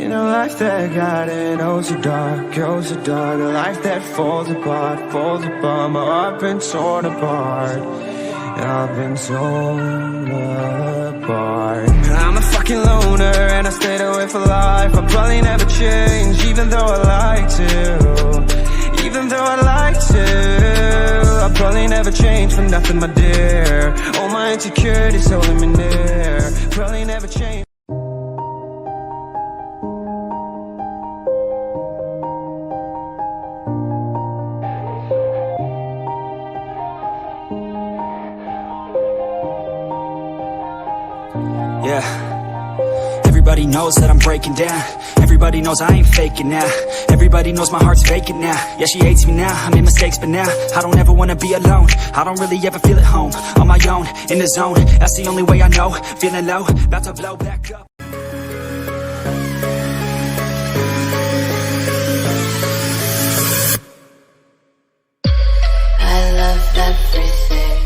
In a life that got it, oh so dark, oh so dark. A life that falls apart, falls apart. My heart been torn apart, I've been torn apart. I'm a fucking loner and I stayed away for life. I'll probably never change, even though I like to. Even though I like to, I'll probably never change for nothing, my dear. All my insecurities holding me near, probably never change. Yeah, everybody knows that I'm breaking down. Everybody knows I ain't faking now. Everybody knows my heart's vacant now. Yeah, she hates me now, I made mistakes but now I don't ever wanna be alone. I don't really ever feel at home. On my own, in the zone, that's the only way I know. Feeling low, about to blow back up. I love everything.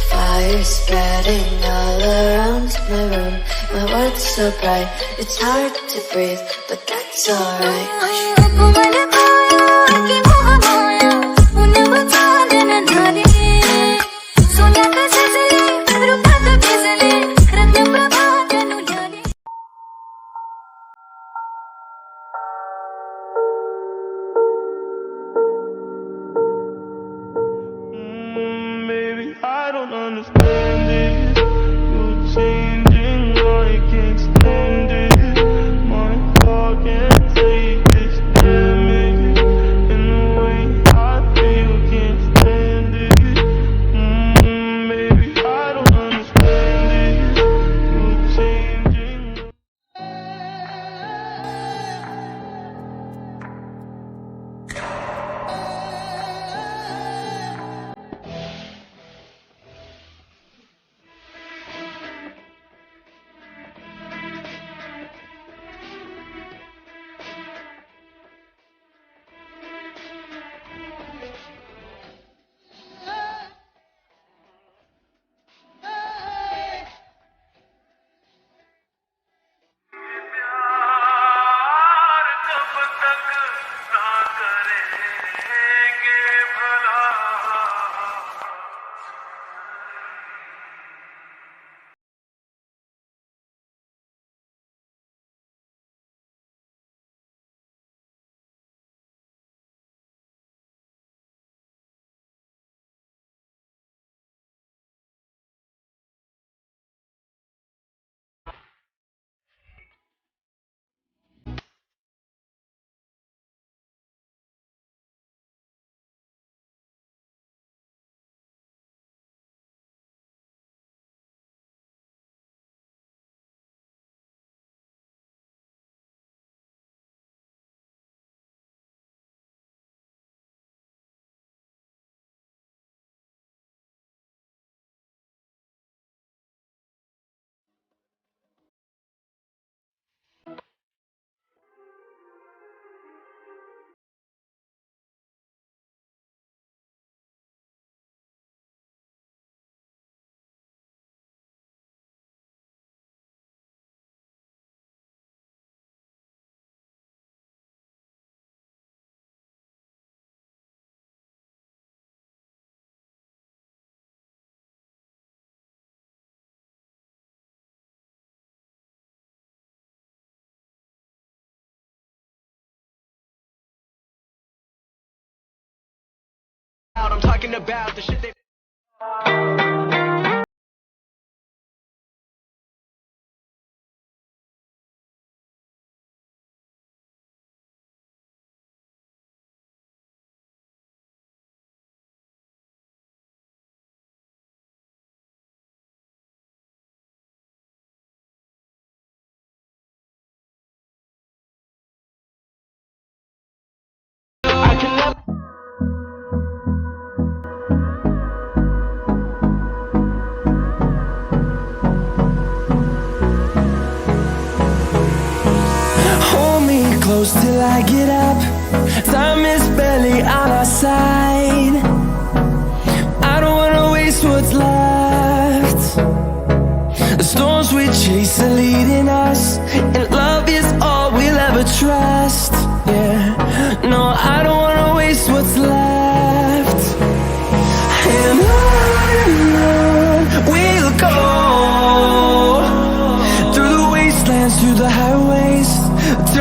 Fire spreading all around my room. My world's so bright, it's hard to breathe, but that's alright. Baby, I don't understand it. You're changing, I can't stand it. My heart can't take this damage. And the way I feel, can't stand it. Baby, I don't understand it. You're changing. I'm talking about the shit they close till I get up. Time is barely on our side. I don't wanna waste what's left. The storms we chase are leading us, and love is all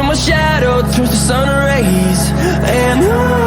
my shadow turns to sun rays. And